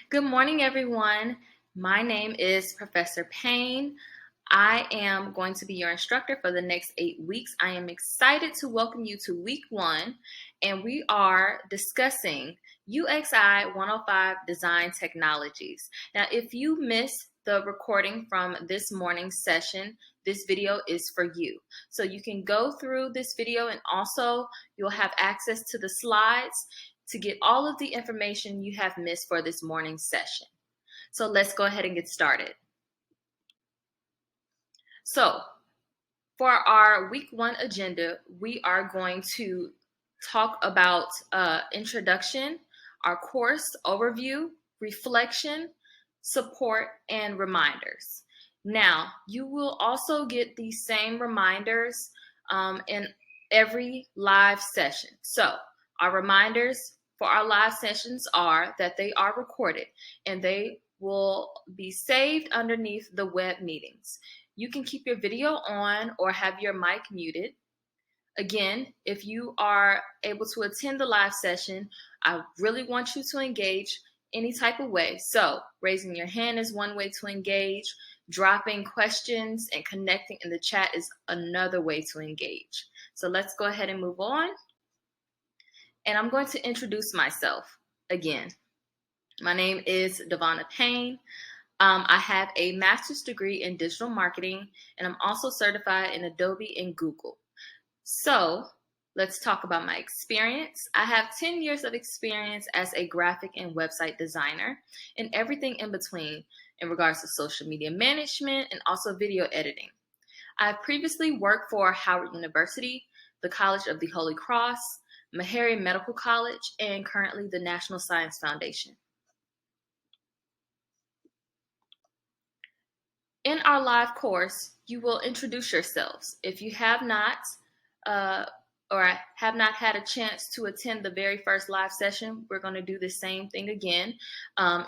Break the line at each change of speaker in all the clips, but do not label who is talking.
Good morning, everyone. My name is Professor Payne. I am going to be your instructor for the next 8 weeks. I am excited to welcome you to week 1, and we are discussing UXI-105 Design Technologies. Now, if you missed the recording from this morning's session, this video is for you. So you can go through this video, and also you'll have access to the slides to get all of the information you have missed for this morning's session. So let's go ahead and get started. So for our week 1 agenda, we are going to talk about introduction, our course overview, reflection, support, and reminders. Now, you will also get these same reminders in every live session. So our reminders for our live sessions are that they are recorded and they will be saved underneath the web meetings. You can keep your video on or have your mic muted. Again, if you are able to attend the live session, I really want you to engage any type of way. So raising your hand is one way to engage. Dropping questions and connecting in the chat is another way to engage. So let's go ahead and move on. And I'm going to introduce myself again. My name is Devonna Payne. I have a master's degree in digital marketing, and I'm also certified in Adobe and Google. So let's talk about my experience. I have 10 years of experience as a graphic and website designer and everything in between in regards to social media management and also video editing. I've previously worked for Howard University, the College of the Holy Cross, Meharry Medical College, and currently the National Science Foundation. In our live course, you will introduce yourselves. If you have not or have not had a chance to attend the very first live session, we're going to do the same thing again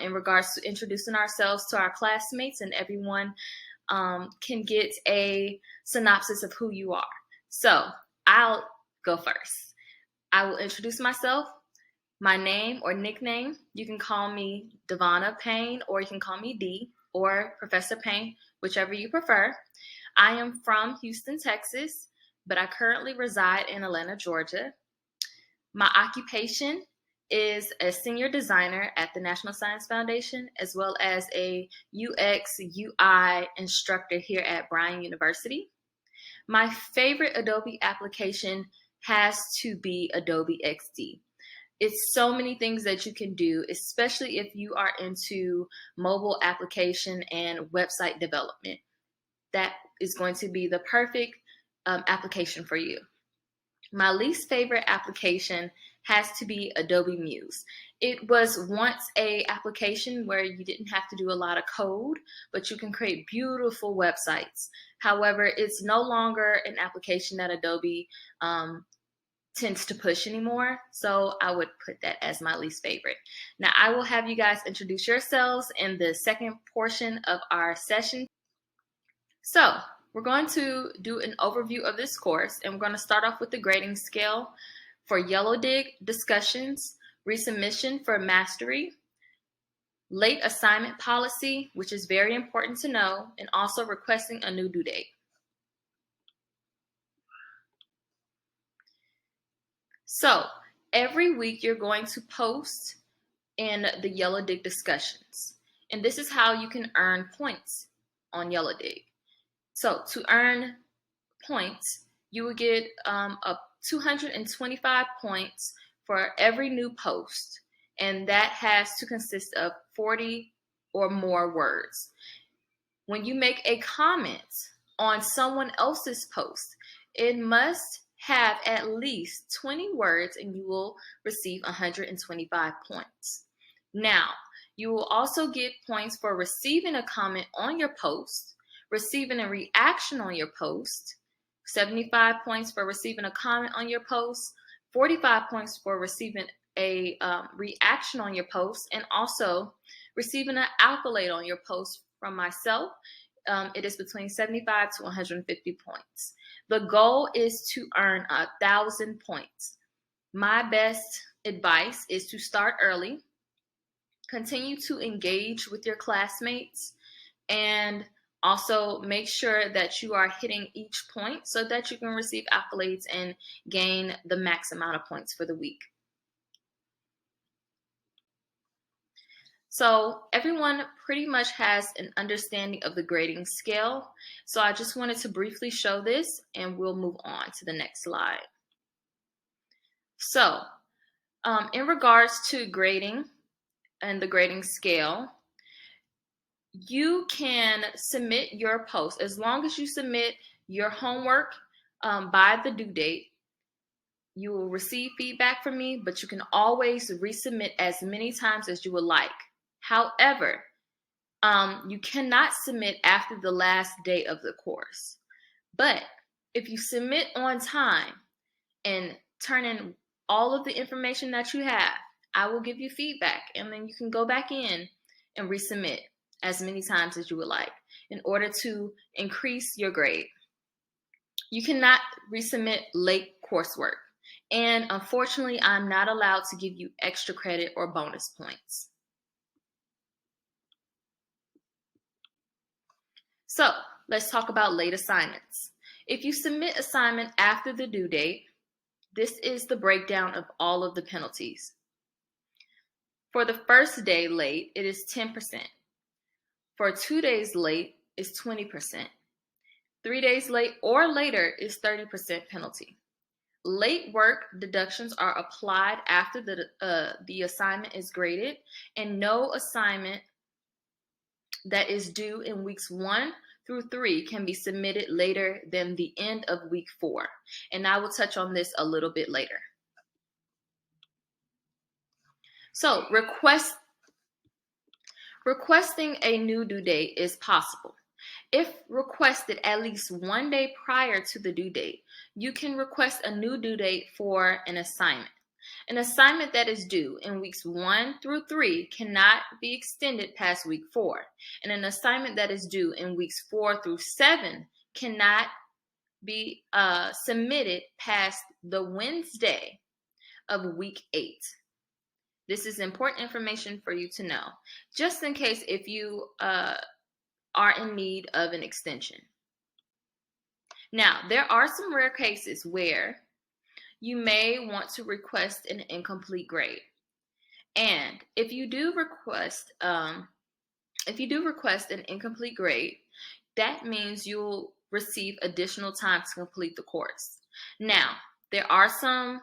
in regards to introducing ourselves to our classmates, and everyone can get a synopsis of who you are. So I'll go first. I will introduce myself, my name or nickname. You can call me Devonna Payne, or you can call me D, or Professor Payne, whichever you prefer. I am from Houston, Texas, but I currently reside in Atlanta, Georgia. My occupation is a senior designer at the National Science Foundation, as well as a UX/UI instructor here at Bryan University. My favorite Adobe application has to be Adobe XD. It's so many things that you can do, especially if you are into mobile application and website development. That is going to be the perfect application for you. My least favorite application has to be Adobe Muse. It was once an application where you didn't have to do a lot of code, but you can create beautiful websites. However, it's no longer an application that Adobe tends to push anymore, so I would put that as my least favorite. Now, I will have you guys introduce yourselves in the second portion of our session. So we're going to do an overview of this course, and we're going to start off with the grading scale for Yellow Dig discussions, resubmission for mastery, late assignment policy, which is very important to know, and also requesting a new due date. So every week you're going to post in the Yellow Dig discussions, and this is how you can earn points on Yellow Dig. So to earn points, you will get 225 points for every new post, and that has to consist of 40 or more words. When you make a comment on someone else's post, it must have at least 20 words, and you will receive 125 points. Now, you will also get points for receiving a comment on your post, receiving a reaction on your post, 75 points for receiving a comment on your post, 45 points for receiving a reaction on your post, and also receiving an accolade on your post from myself. It is between 75 to 150 points. The goal is to earn 1,000 points. My best advice is to start early. Continue to engage with your classmates, and also make sure that you are hitting each point so that you can receive accolades and gain the max amount of points for the week. So everyone pretty much has an understanding of the grading scale. So I just wanted to briefly show this, and we'll move on to the next slide. So in regards to grading and the grading scale, you can submit your post as long as you submit your homework by the due date. You will receive feedback from me, but you can always resubmit as many times as you would like. However, you cannot submit after the last day of the course. But if you submit on time and turn in all of the information that you have, I will give you feedback, and then you can go back in and resubmit as many times as you would like in order to increase your grade. You cannot resubmit late coursework, and unfortunately, I'm not allowed to give you extra credit or bonus points. So let's talk about late assignments. If you submit assignment after the due date, this is the breakdown of all of the penalties. For the first day late, it is 10%. For 2 days late, it's 20%. 3 days late or later is 30% penalty. Late work deductions are applied after the assignment is graded, and no assignment that is due in weeks 1 through 3 can be submitted later than the end of week 4. And I will touch on this a little bit later. So requesting a new due date is possible. If requested at least 1 day prior to the due date, you can request a new due date for an assignment. An assignment that is due in weeks 1 through 3 cannot be extended past week 4, and an assignment that is due in weeks 4 through 7 cannot be submitted past the Wednesday of week 8. This is important information for you to know, just in case if you are in need of an extension. Now, there are some rare cases where you may want to request an incomplete grade. And if you do request an incomplete grade, that means you'll receive additional time to complete the course. Now, there are some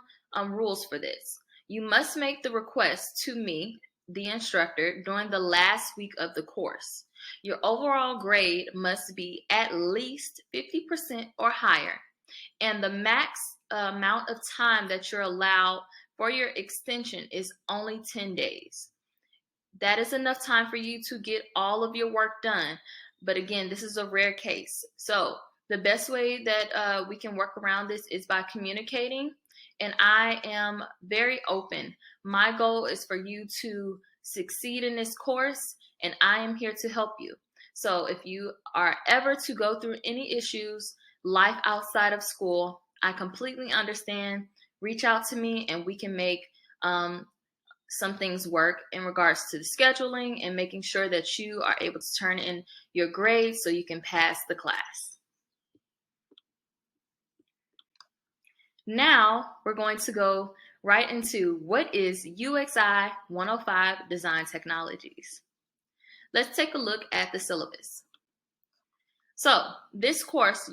rules for this. You must make the request to me, the instructor, during the last week of the course. Your overall grade must be at least 50% or higher, and the max amount of time that you're allowed for your extension is only 10 days. That is enough time for you to get all of your work done. But again, this is a rare case. So the best way that we can work around this is by communicating. And I am very open. My goal is for you to succeed in this course, and I am here to help you. So if you are ever to go through any issues, life outside of school, I completely understand. Reach out to me and we can make some things work in regards to the scheduling and making sure that you are able to turn in your grades so you can pass the class. Now we're going to go right into what is UXI-105 Design Technologies. Let's take a look at the syllabus. So this course,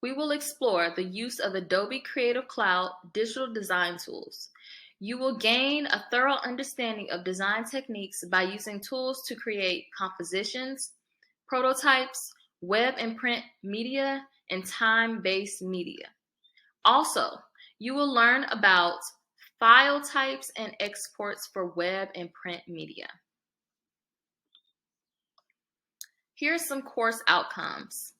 we will explore the use of Adobe Creative Cloud digital design tools. You will gain a thorough understanding of design techniques by using tools to create compositions, prototypes, web and print media, and time-based media. Also, you will learn about file types and exports for web and print media. Here are some course outcomes.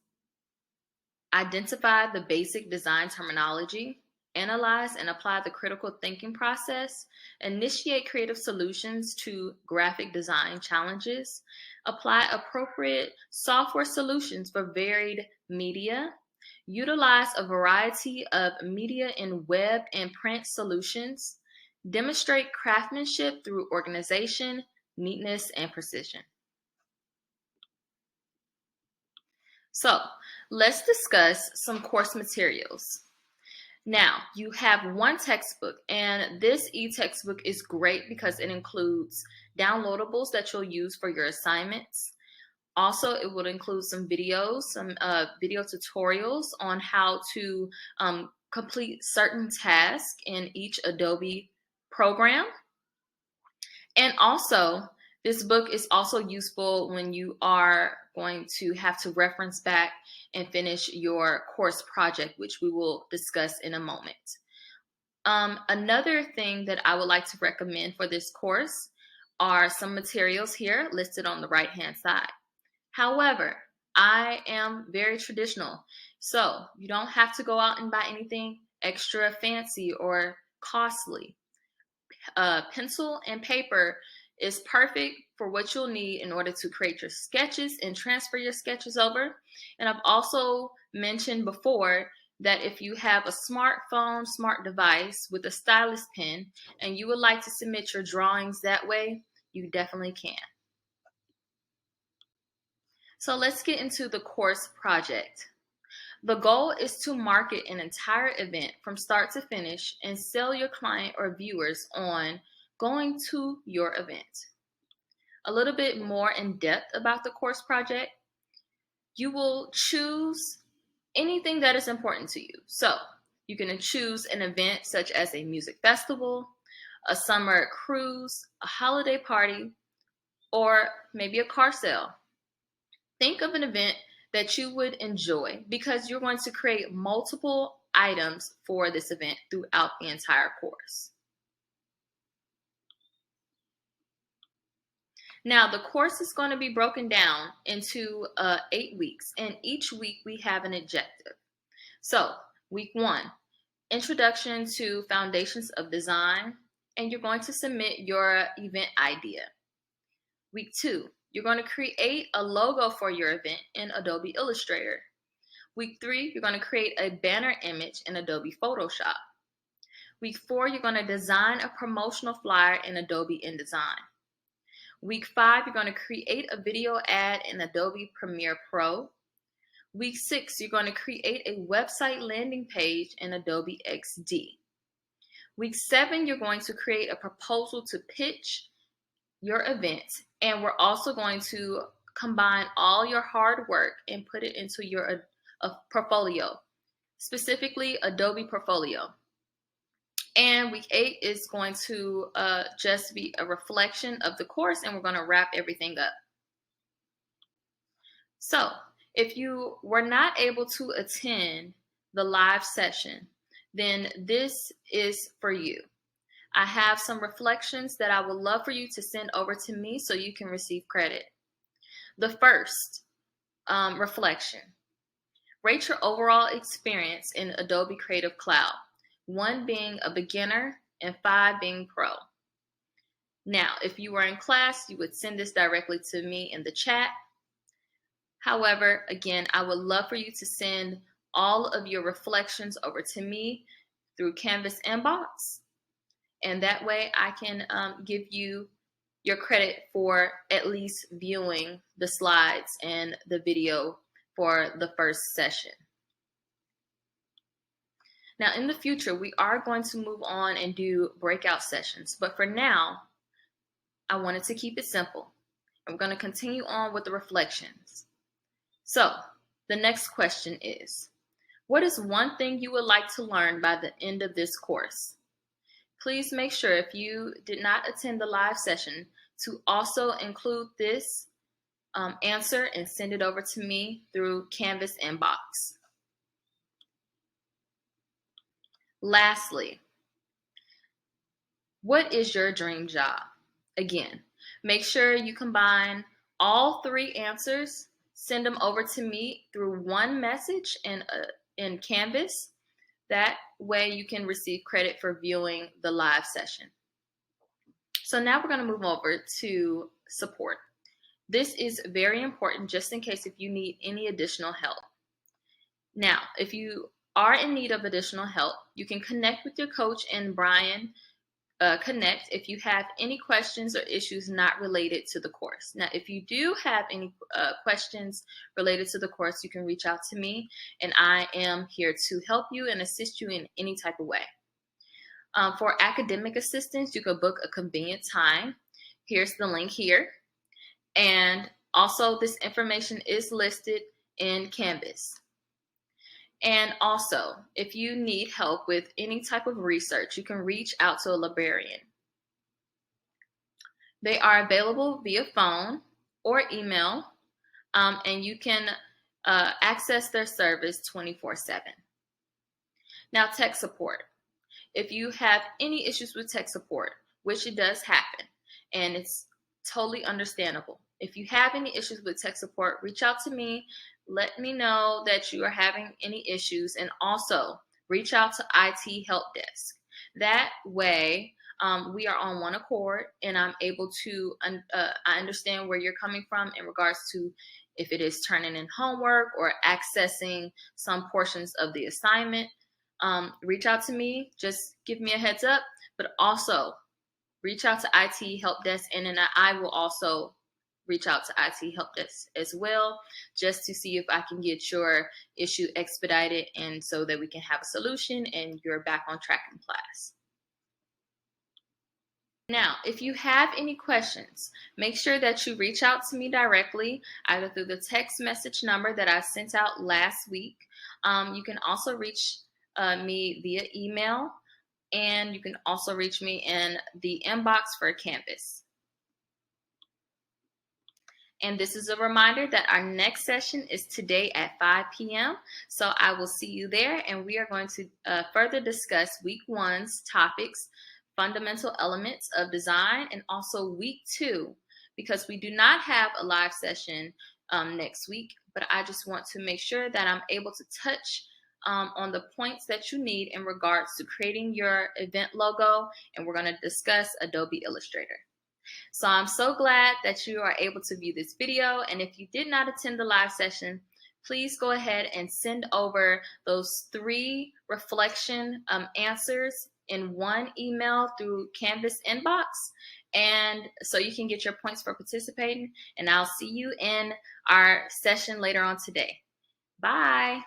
Identify the basic design terminology, analyze and apply the critical thinking process, initiate creative solutions to graphic design challenges, apply appropriate software solutions for varied media, utilize a variety of media in web and print solutions, demonstrate craftsmanship through organization, neatness, and precision. So let's discuss some course materials. Now, you have one textbook, and this e-textbook is great because it includes downloadables that you'll use for your assignments. Also, it will include some videos, some video tutorials on how to complete certain tasks in each Adobe program. And also, this book is also useful when you are going to have to reference back and finish your course project, which we will discuss in a moment. Another thing that I would like to recommend for this course are some materials here listed on the right-hand side. However, I am very traditional, so you don't have to go out and buy anything extra fancy or costly. Pencil and paper is perfect for what you'll need in order to create your sketches and transfer your sketches over. And I've also mentioned before that if you have a smartphone, smart device with a stylus pen, and you would like to submit your drawings that way, you definitely can. So let's get into the course project. The goal is to market an entire event from start to finish and sell your client or viewers on going to your event. A little bit more in depth about the course project, you will choose anything that is important to you. So you can choose an event such as a music festival, a summer cruise, a holiday party, or maybe a car sale. Think of an event that you would enjoy because you're going to create multiple items for this event throughout the entire course. Now, the course is going to be broken down into 8 weeks, and each week we have an objective. So, week 1, Introduction to Foundations of Design, and you're going to submit your event idea. Week 2, you're going to create a logo for your event in Adobe Illustrator. Week 3, you're going to create a banner image in Adobe Photoshop. Week 4, you're going to design a promotional flyer in Adobe InDesign. Week 5, you're going to create a video ad in Adobe Premiere Pro. Week 6, you're going to create a website landing page in Adobe XD. Week 7, you're going to create a proposal to pitch your event, and we're also going to combine all your hard work and put it into your portfolio, specifically Adobe Portfolio. And week 8 is going to just be a reflection of the course, and we're going to wrap everything up. So if you were not able to attend the live session, then this is for you. I have some reflections that I would love for you to send over to me so you can receive credit. The first reflection: rate your overall experience in Adobe Creative Cloud, 1 being a beginner and 5 being pro. Now, if you were in class, you would send this directly to me in the chat. However, again, I would love for you to send all of your reflections over to me through Canvas inbox. And that way I can give you your credit for at least viewing the slides and the video for the first session. Now, in the future, we are going to move on and do breakout sessions. But for now, I wanted to keep it simple. And we're going to continue on with the reflections. So, the next question is, what is one thing you would like to learn by the end of this course? Please make sure, if you did not attend the live session, to also include this answer and send it over to me through Canvas inbox. Lastly, what is your dream job? Again, make sure you combine all 3 answers, send them over to me through one message in Canvas. That way you can receive credit for viewing the live session. So now we're going to move over to support. This is very important just in case if you need any additional help. Now, if you are in need of additional help, you can connect with your coach and Bryan connect if you have any questions or issues not related to the course. Now, if you do have any questions related to the course, you can reach out to me, and I am here to help you and assist you in any type of way. For academic assistance, you can book a convenient time. Here's the link here. And also, this information is listed in Canvas. And also, if you need help with any type of research, you can reach out to a librarian. They are available via phone or email, and you can access their service 24/7. Now, tech support. If you have any issues with tech support, which it does happen, and it's totally understandable. If you have any issues with tech support, reach out to me. Let me know that you are having any issues, and also reach out to IT Help Desk. That way, we are on one accord, and I'm able to, I understand where you're coming from in regards to if it is turning in homework or accessing some portions of the assignment. Reach out to me, just give me a heads up, but also reach out to IT Help Desk, and then I will also reach out to IT Help Desk as well, just to see if I can get your issue expedited and so that we can have a solution and you're back on track in class. Now, if you have any questions, make sure that you reach out to me directly, either through the text message number that I sent out last week. You can also reach me via email, and you can also reach me in the inbox for Canvas. And this is a reminder that our next session is today at 5 p.m. So I will see you there, and we are going to further discuss week 1's topics, fundamental elements of design, and also week 2, because we do not have a live session next week, but I just want to make sure that I'm able to touch on the points that you need in regards to creating your event logo, and we're going to discuss Adobe Illustrator. So I'm so glad that you are able to view this video, and if you did not attend the live session, please go ahead and send over those 3 reflection answers in one email through Canvas inbox, and so you can get your points for participating, and I'll see you in our session later on today. Bye.